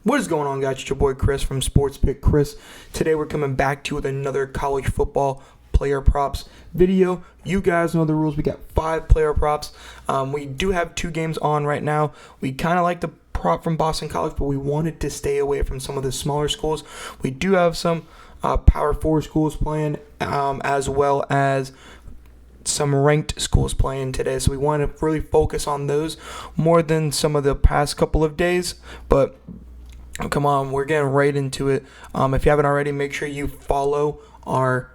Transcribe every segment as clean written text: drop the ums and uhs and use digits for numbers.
What is going on, guys? It's your boy Chris from Sports Pick Chris. Today we're coming back to you with another college football player props video. You guys know the rules. We got 5 player props. We do have 2 games on right now. We kind of like the prop from Boston College, but we wanted to stay away from some of the smaller schools. We do have some Power 4 schools playing, as well as some ranked schools playing today, so we want to really focus on those more than some of the past couple of days. But come on, we're getting right into it. If you haven't already, make sure you follow our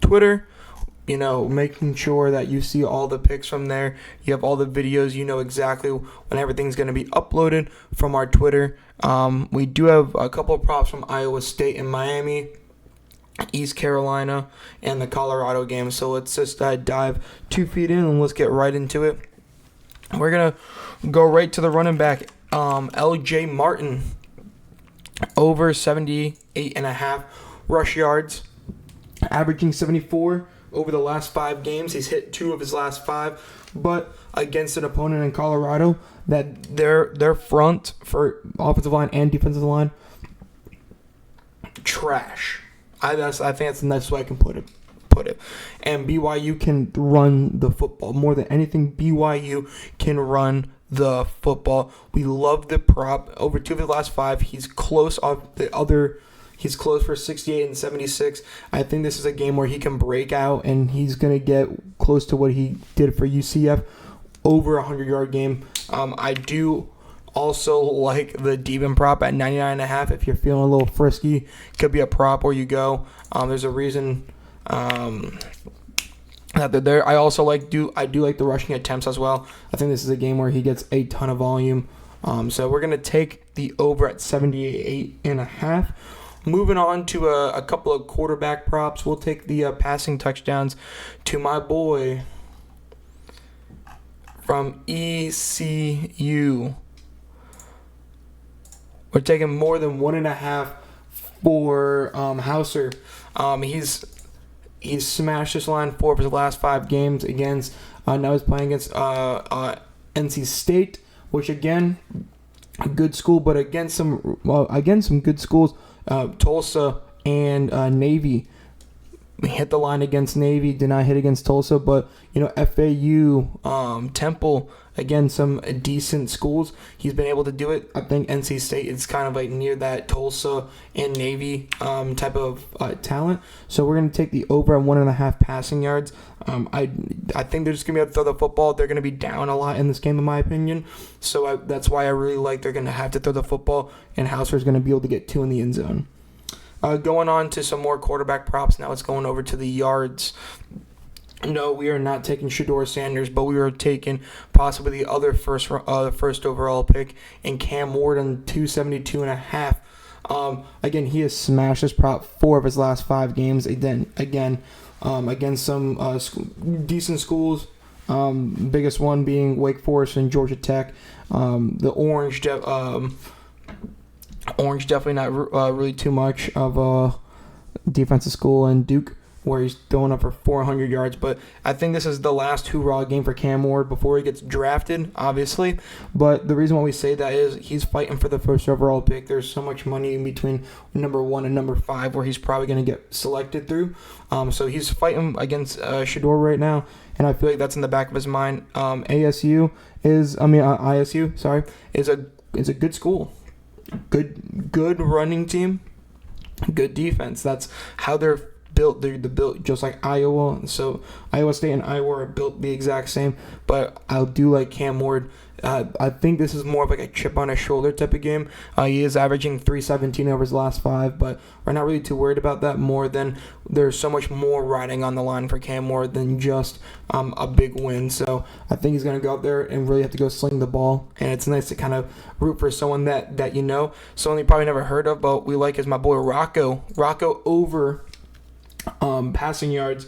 Twitter, making sure that you see all the picks from there. You have all the videos, you know exactly when everything's going to be uploaded from our Twitter. We do have a couple of props from Iowa State and Miami, East Carolina, and the Colorado game. So let's just dive 2 feet in and let's get right into it. We're going to go right to the running back, LJ Martin, over 78.5 rush yards, averaging 74 over the last 5 games. He's hit 2 of his last 5, but against an opponent in Colorado that their front for offensive line and defensive line, trash. I think that's the nicest way I can put it. And BYU can run the football. More than anything, BYU can run the football. We love the prop. Over 2 of the last 5. He's close He's close for 68 and 76. I think this is a game where he can break out and he's going to get close to what he did for UCF. Over a 100-yard game. I do also like the Devon prop at 99.5. If you're feeling a little frisky, could be a prop where you go. There's a reason that they're there. I also do like the rushing attempts as well. I think this is a game where he gets a ton of volume. So we're gonna take the over at 78.5. Moving on to a couple of quarterback props. We'll take the passing touchdowns to my boy from ECU. We're taking more than 1.5 for Hauser. He's smashed this line 4 of his last 5 games against. Now he's playing against NC State, which again, a good school, but against some good schools, Tulsa and Navy. We hit the line against Navy, did not hit against Tulsa, but FAU, Temple, again, some decent schools. He's been able to do it. I think NC State is kind of like near that Tulsa and Navy type of talent. So we're going to take the over at 1.5 passing yards. I think they're just going to be able to throw the football. They're going to be down a lot in this game, in my opinion. So that's why I really like they're going to have to throw the football, and Hauser is going to be able to get 2 in the end zone. Going on to some more quarterback props. Now it's going over to the yards. No, we are not taking Shedeur Sanders, but we are taking possibly the other first overall pick in Cam Ward on 272.5. Again, he has smashed this prop 4 of his last 5 games. Again, against some decent schools. Biggest one being Wake Forest and Georgia Tech. The Orange definitely not really too much of a defensive school, and Duke, where he's throwing up for 400 yards. But I think this is the last hoorah game for Cam Ward before he gets drafted, obviously. But the reason why we say that is he's fighting for the first overall pick. There's so much money in between number 1 and number 5 where he's probably going to get selected through. So he's fighting against Shedeur right now, and I feel like that's in the back of his mind. ISU is a good school. Good running team, good defense. That's how they're built. They're built just like Iowa. So Iowa State and Iowa are built the exact same. But I do like Cam Ward. I think this is more of like a chip on his shoulder type of game. He is averaging 317 over his last 5, but we're not really too worried about that. More than there's so much more riding on the line for Cam Ward than just a big win. So I think he's going to go out there and really have to go sling the ball. And it's nice to kind of root for someone that someone you probably never heard of, but we like is my boy Rocco. Rocco over passing yards.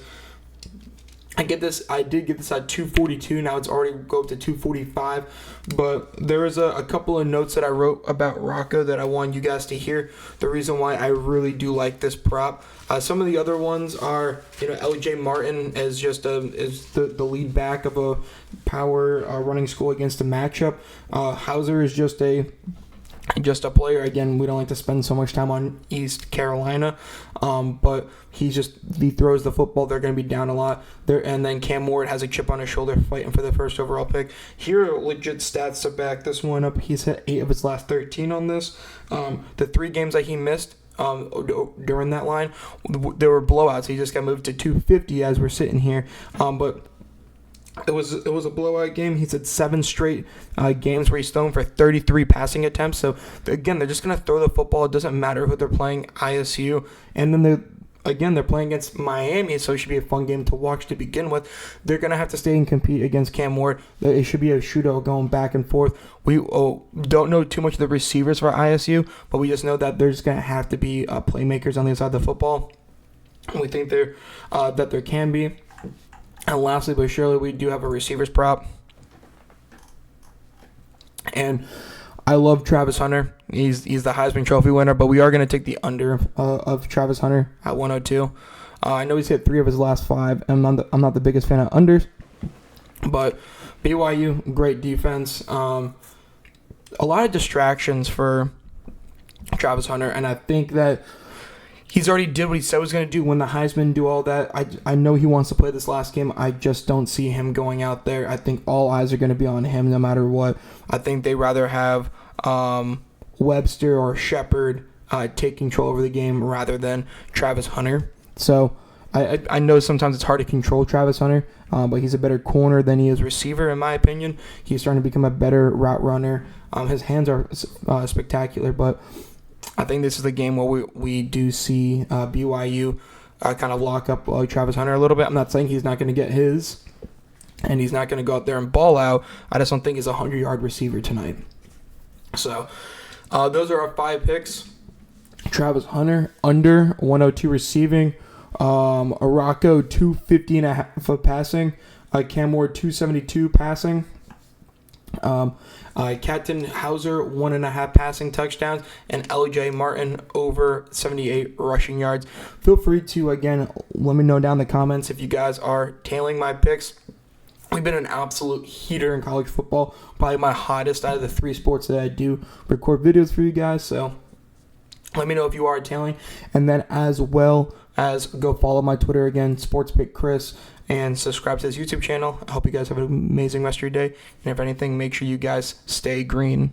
I did get this at 242. Now it's already go up to 245. But there is a couple of notes that I wrote about Rocco that I want you guys to hear. The reason why I really do like this prop. Some of the other ones are, LJ Martin is just is the lead back of a power running school against a matchup. Hauser is just a just a player. Again, we don't like to spend so much time on East Carolina, but he throws the football. They're going to be down a lot there, and then Cam Ward has a chip on his shoulder fighting for the first overall pick. Here are legit stats to back this one up. He's hit 8 of his last 13 on this. The 3 games that he missed during that line, there were blowouts. He just got moved to 250 as we're sitting here, but it was a blowout game. He's had 7 straight games where he's thrown for 33 passing attempts. So, again, they're just going to throw the football. It doesn't matter who they're playing, ISU. And then they're playing against Miami, so it should be a fun game to watch to begin with. They're going to have to stay and compete against Cam Ward. It should be a shootout going back and forth. We don't know too much of the receivers for ISU, but we just know that there's going to have to be playmakers on the other side of the football. And we think that there can be. And lastly, but surely, we do have a receivers prop. And I love Travis Hunter. He's the Heisman Trophy winner, but we are going to take the under of Travis Hunter at 102. I know he's hit 3 of his last 5, and I'm not the biggest fan of unders. But BYU, great defense. A lot of distractions for Travis Hunter, and I think that he's already did what he said he was going to do when the Heisman do all that. I know he wants to play this last game. I just don't see him going out there. I think all eyes are going to be on him no matter what. I think they rather have Webster or Shepard take control over the game rather than Travis Hunter. So I know sometimes it's hard to control Travis Hunter, but he's a better corner than he is receiver, in my opinion. He's starting to become a better route runner. His hands are spectacular, but I think this is the game where we do see BYU kind of lock up Travis Hunter a little bit. I'm not saying he's not going to get his, and he's not going to go out there and ball out. I just don't think he's a 100-yard receiver tonight. So those are our 5 picks. Travis Hunter, under 102 receiving. Arako, 250.5 for passing. Cam Ward, 272 passing. Captain Hauser, 1.5 passing touchdowns, and LJ Martin over 78 rushing yards. Feel free to, again, let me know down in the comments if you guys are tailing my picks. We've been an absolute heater in college football, probably my hottest out of the 3 sports that I do record videos for you guys, so let me know if you are tailing. And then as well as go follow my Twitter again, SportsPickChris, and subscribe to his YouTube channel. I hope you guys have an amazing rest of your day. And if anything, make sure you guys stay green.